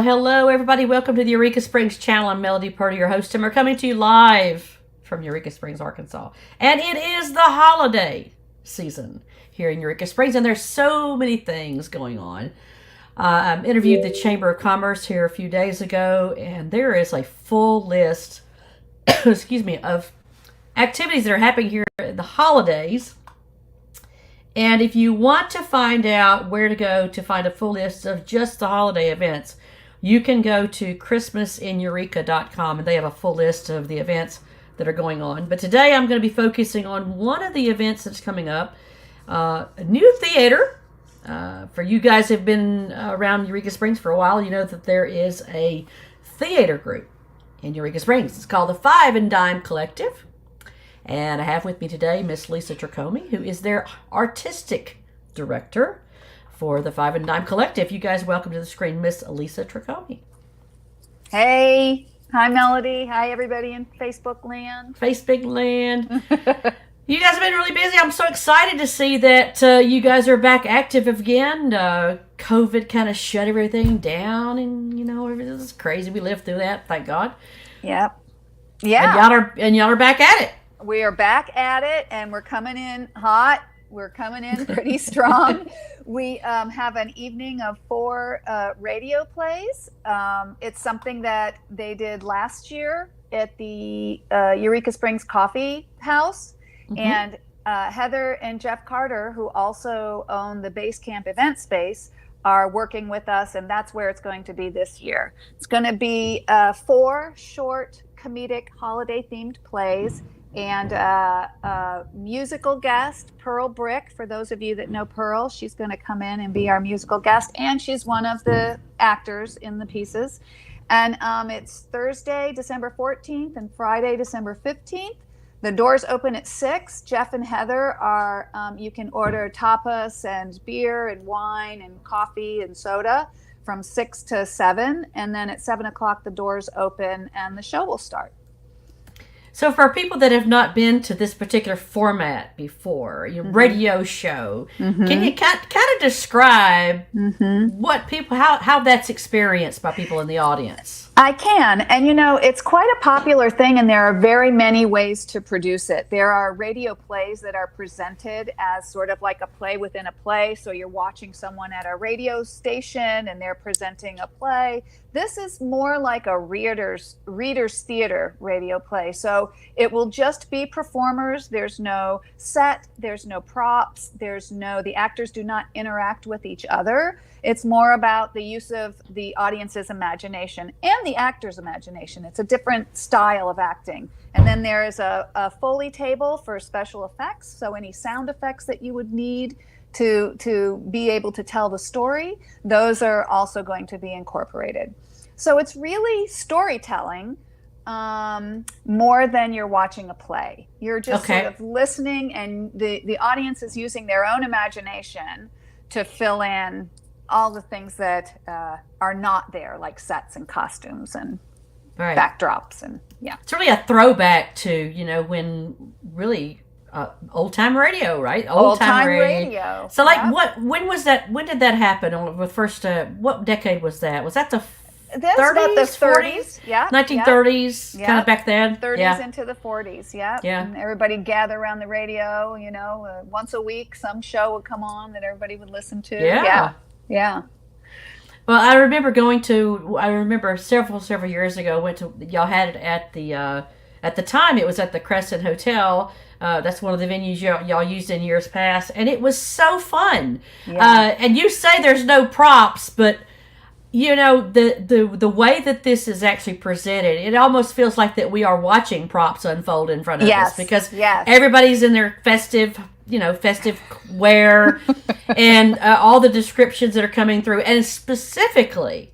hello, everybody. Welcome to the Eureka Springs channel. I'm Melody Purdy, your host, and we're coming to you live from Eureka Springs, Arkansas. And it is the holiday season here in Eureka Springs, and there's so many things going on. I interviewed the Chamber of Commerce here a few days ago, and there is a full list, of activities that are happening here at the holidays. And if you want to find out where to go to find a full list of just the holiday events, you can go to christmasineureka.com, and they have a full list of the events that are going on. But today I'm going to be focusing on one of the events that's coming up, a new theater. For you guys who have been around Eureka Springs for a while, you know that there is a theater group in Eureka Springs. It's called the Five and Dime Collective. And I have with me today Miss Lisa Tricome, who is their artistic director for the Five and Dime Collective. You guys, welcome to the screen, Miss Lisa Tricome. Hey, hi Melody. Hi everybody in Facebook land. Facebook land. You guys have been really busy. I'm so excited to see that you guys are back active again. COVID kind of shut everything down, and everything is crazy. We lived through that, thank God. Yep. Yeah. And y'all are back at it. We are back at it, and we're coming in hot. We're coming in pretty strong. We have an evening of 4 radio plays. It's something that they did last year at the Eureka Springs Coffee House. Mm-hmm. And Heather and Jeff Carter, who also own the Base Camp event space, are working with us, and that's where it's going to be this year. It's going to be 4 short comedic holiday-themed plays. And musical guest, Pearl Brick, for those of you that know Pearl, she's going to come in and be our musical guest, and she's one of the actors in the pieces. And it's Thursday, December 14th, and Friday, December 15th. The doors open at 6. Jeff and Heather are, you can order tapas and beer and wine and coffee and soda from 6 to 7. And then at 7 o'clock, the doors open and the show will start. So for people that have not been to this particular format before, your radio show, can you kind of describe what people, how that's experienced by people in the audience? I can. And, it's quite a popular thing, and there are very many ways to produce it. There are radio plays that are presented as sort of like a play within a play. So you're watching someone at a radio station and they're presenting a play. This is more like a reader's theater radio play. So it will just be performers. There's no set. There's no props. The actors do not interact with each other. It's more about the use of the audience's imagination and the actor's imagination. It's a different style of acting. And then there is a Foley table for special effects. So any sound effects that you would need to be able to tell the story, those are also going to be incorporated. So it's really storytelling more than you're watching a play. You're just sort of listening, and the audience is using their own imagination to fill in all the things that are not there, like sets and costumes and backdrops. And it's really a throwback to, when really old time radio, right? Old time radio. So when was that? When did that happen? On the first, what decade was that? Was that the 30s, about the 30s? Yeah. 1930s, kind of back then. 30s into the 40s, yeah. And everybody gather around the radio, once a week, some show would come on that everybody would listen to. Yeah. Well, I remember several years ago, y'all had it at the time it was at the Crescent Hotel. That's one of the venues y'all used in years past, and it was so fun. Yeah. And you say there's no props, but the way that this is actually presented, it almost feels like that we are watching props unfold in front of us, because everybody's in their festive wear and all the descriptions that are coming through, and specifically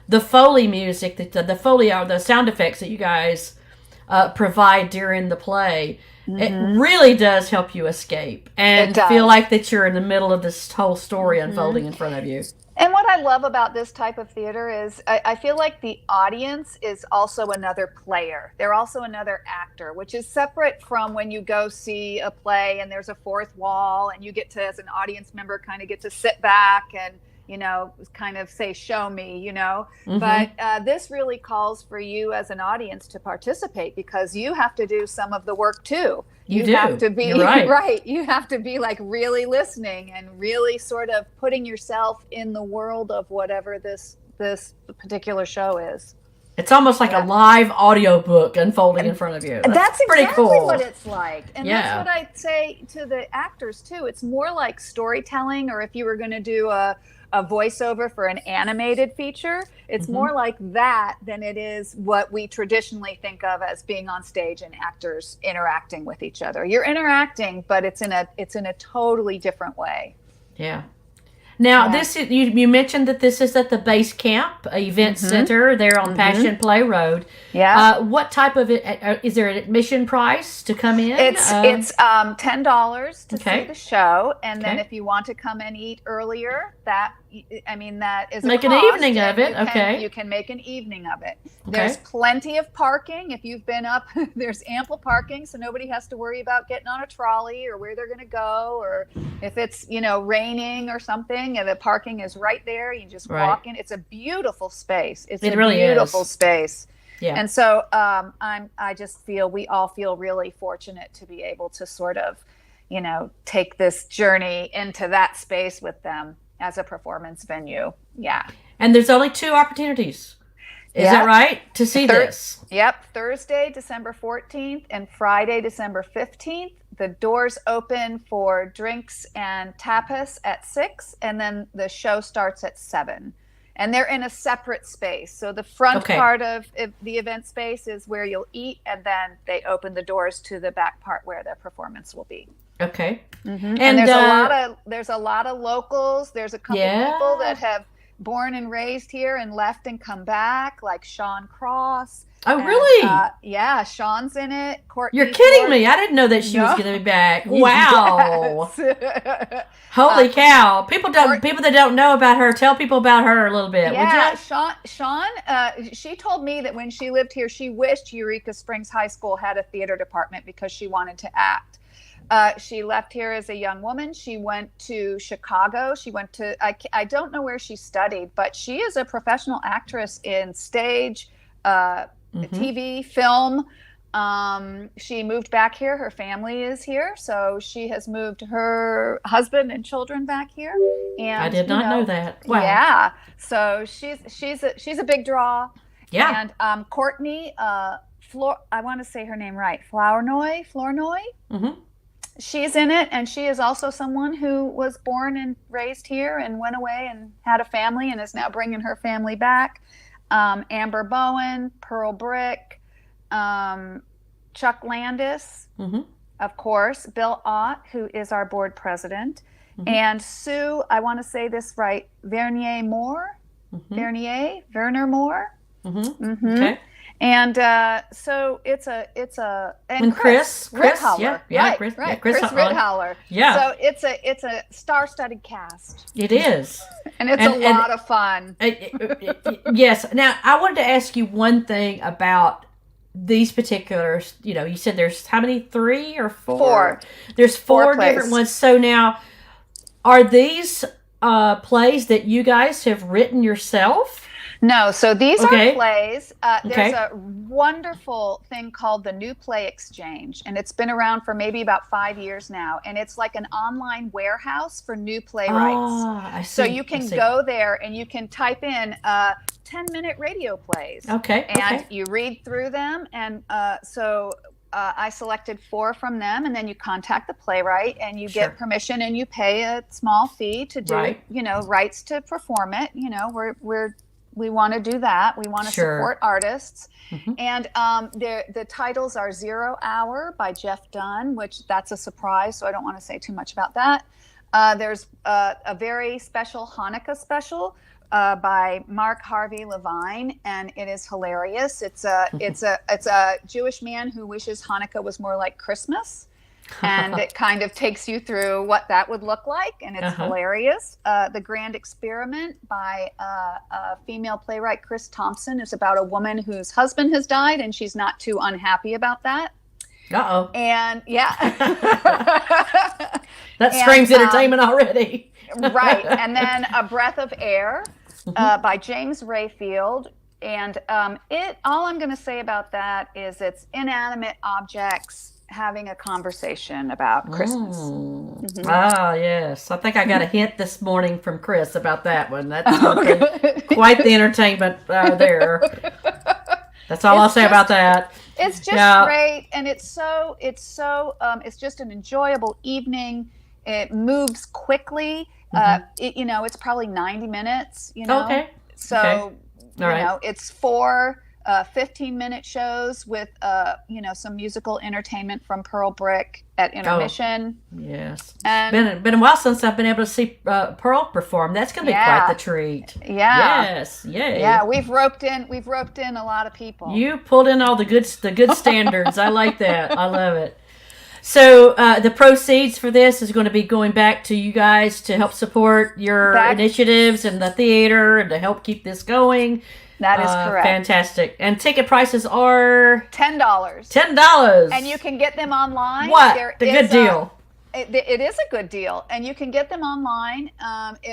the Foley music, the Foley are the sound effects that you guys provide during the play. It really does help you escape and feel like that you're in the middle of this whole story unfolding in front of you. And what I love about this type of theater is I feel like the audience is also another player. They're also another actor, which is separate from when you go see a play and there's a fourth wall and you get to, as an audience member, kind of get to sit back and, kind of say, show me, Mm-hmm. but this really calls for you as an audience to participate, because you have to do some of the work too. You do. Have to be You're right. right. You have to be like really listening and really sort of putting yourself in the world of whatever this particular show is. It's almost like a live audiobook unfolding in front of you. That's pretty exactly cool. what it's like. And that's what I say to the actors too. It's more like storytelling, or if you were going to do a voiceover for an animated feature, it's more like that than it is what we traditionally think of as being on stage and actors interacting with each other. You're interacting, but it's in a totally different way. Yeah. Now, this is, you mentioned that this is at the Base Camp Event Center there on Passion Play Road. Yeah. What type of is there an admission price to come in? It's $10 to see the show, and then if you want to come and eat earlier, that is make a an cost, evening of it. You can make an evening of it. There's plenty of parking. If you've been up, there's ample parking, so nobody has to worry about getting on a trolley or where they're going to go, or if it's raining or something, and the parking is right there. You just walk in. It's a beautiful space. It really beautiful space. Yeah. And so I just feel we all feel really fortunate to be able to sort of, take this journey into that space with them as a performance venue. Yeah. And there's only 2 opportunities. Is that right? To see this? Yep. Thursday, December 14th and Friday, December 15th. The doors open for drinks and tapas at 6, and then the show starts at 7. And they're in a separate space. So the front part of the event space is where you'll eat, and then they open the doors to the back part where the performance will be. Okay. Mm-hmm. And there's a lot of locals. There's a couple people that have born and raised here and left and come back, like Sean Cross. Oh, really? Yeah, Sean's in it. Courtney. You're kidding me. I didn't know that she was going to be back. Wow. Yes. Holy cow. People that don't know about her, tell people about her a little bit. Yeah, would you? Sean, she told me that when she lived here, she wished Eureka Springs High School had a theater department because she wanted to act. She left here as a young woman. She went to Chicago. She went to, I don't know where she studied, but she is a professional actress in stage, TV, film. She moved back here. Her family is here. So she has moved her husband and children back here. And I did not know that. Wow. Yeah. So she's a big draw. Yeah. And Courtney, I want to say her name right. Flournoy. Mm-hmm. She's in it, and she is also someone who was born and raised here and went away and had a family and is now bringing her family back. Amber Bowen, Pearl Brick, Chuck Landis, of course, Bill Ott, who is our board president, and Sue, I want to say this right, Werner Moore. Okay. And so and Chris Ritholler. Chris Ritholler. Yeah. So it's a star-studded cast. It is. And it's a lot of fun. Yes. Now, I wanted to ask you one thing about these particular, you said there's how many? 3 or 4? 4. There's 4 plays. different ones. So now, are these plays that you guys have written yourself? No, so these are plays. There's a wonderful thing called the New Play Exchange, and it's been around for maybe about 5 years now. And it's like an online warehouse for new playwrights. I see. So you can go there and you can type in 10-minute radio plays. Okay. And you read through them. And so I selected 4 from them, and then you contact the playwright and you get permission and you pay a small fee to do, rights to perform it. We want to do that. We want to support artists. And the titles are 0 Hour by Jeff Dunn, which that's a surprise, so I don't want to say too much about that. There's a very special Hanukkah special by Mark Harvey Levine, and it is hilarious. It's a Jewish man who wishes Hanukkah was more like Christmas. And it kind of takes you through what that would look like, and it's hilarious. The Grand Experiment by female playwright Chris Thompson is about a woman whose husband has died, and she's not too unhappy about that. Uh-oh. And That screams entertainment already. Right. And then A Breath of Air by James Rayfield. And all I'm going to say about that is it's inanimate objects having a conversation about Christmas. Ah, yes. I think I got a hint this morning from Chris about that one. That's quite the entertainment there. That's all I'll say about that. It's just great, and it's just an enjoyable evening. It moves quickly. It's probably 90 minutes. Okay. So it's 4 15-minute shows with some musical entertainment from Pearl Brick at intermission. Oh, yes. And been a while since I've been able to see Pearl perform. That's going to be quite the treat. Yeah. Yes. Yay. Yeah, we've roped in a lot of people. You pulled in all the good standards. I like that. I love it. So the proceeds for this is going to be going back to you guys to help support your initiatives and the theater and to help keep this going. That is correct. Fantastic. And ticket prices are $10. $10. And you can get them online. What? The good deal. It is a good deal. And you can get them online.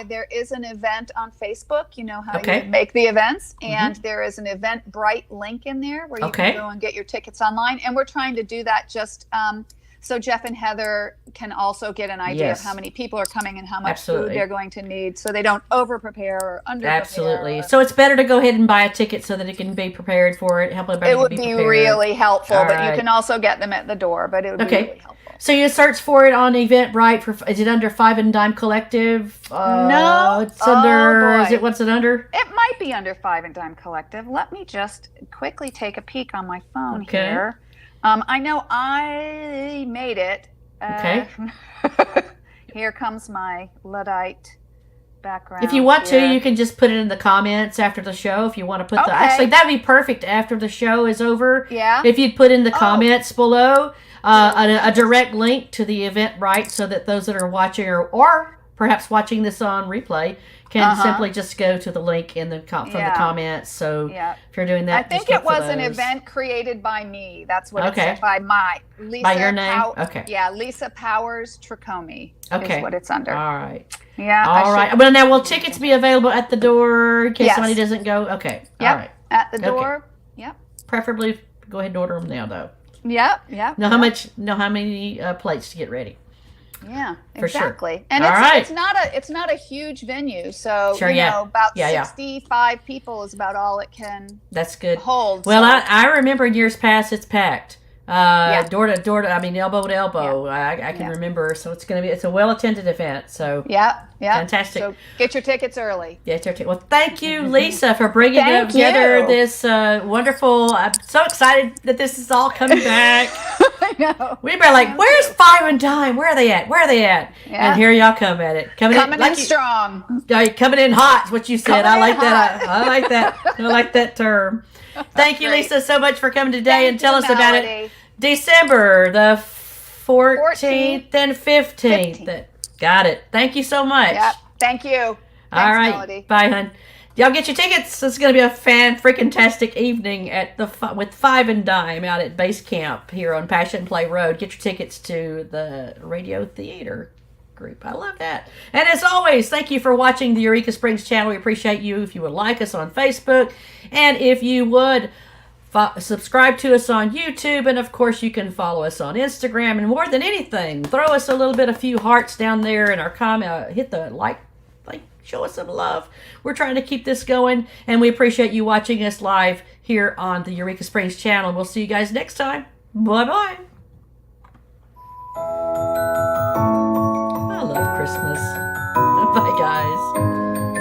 There is an event on Facebook. You know how you make the events. And there is an Eventbrite link in there where you can go and get your tickets online. And we're trying to do that just so Jeff and Heather can also get an idea of how many people are coming and how much food they're going to need, so they don't over-prepare or under-prepare. Absolutely. So it's better to go ahead and buy a ticket so that it can be prepared for it. Help everybody. It would be prepared. Really helpful, but you can also get them at the door. But it would be really helpful. So you search for it on Eventbrite. Is it under Five and Dime Collective? No, it's under. Is it? What's it under? It might be under Five and Dime Collective. Let me just quickly take a peek on my phone here. I know I made it. Here comes my Luddite background. If you want to, you can just put it in the comments after the show. If you want to put actually, that'd be perfect after the show is over. Yeah. If you'd put in the comments below a direct link to the Eventbrite, so that those that are watching or perhaps watching this on replay can simply just go to the link in the from the comments. So if you're doing that, I think it was an event created by me. That's what it said, by Lisa. By your name? Lisa Powers Tricomi is what it's under. All right. Yeah. All right. Well, now will tickets be available at the door in case somebody doesn't go? Okay. Yep. All right. At the door. Yep. Preferably go ahead and order them now, though. Yep. Know how many plates to get ready. Yeah, for exactly. Sure. And it's not a huge venue, so about 65 people is about all it can. That's good. Hold. Well, I remember in years past it's packed. Door to door. I mean, elbow to elbow. I can remember. So it's a well attended event. So fantastic. So get your tickets early. Well, thank you, Lisa, for bringing together this wonderful. I'm so excited that this is all coming back. I know. We were like, "Where's Five and Dime? Where are they at? Yeah. And here y'all come at it. Coming in strong. Coming in hot is what you said. I like that. I like that. I like that term. Thank you, Lisa, so much for coming today and tell us about it. December the 14th and 15th. Got it. Thank you so much. Yep. Thank you. All right. Melody. Bye, hon. Y'all get your tickets. It's going to be a fan-freaking-tastic evening with Five and Dime out at Base Camp here on Passion Play Road. Get your tickets to the Radio Theater group. I love that. And as always, thank you for watching the Eureka Springs channel. We appreciate you if you would like us on Facebook. And if you would subscribe to us on YouTube, and of course you can follow us on Instagram, and more than anything, throw us a few hearts down there in our comment, hit the like, show us some love. We're trying to keep this going, and we appreciate you watching us live here on the Eureka Springs channel. We'll see you guys next time. Bye-bye. I love Christmas. Bye, guys.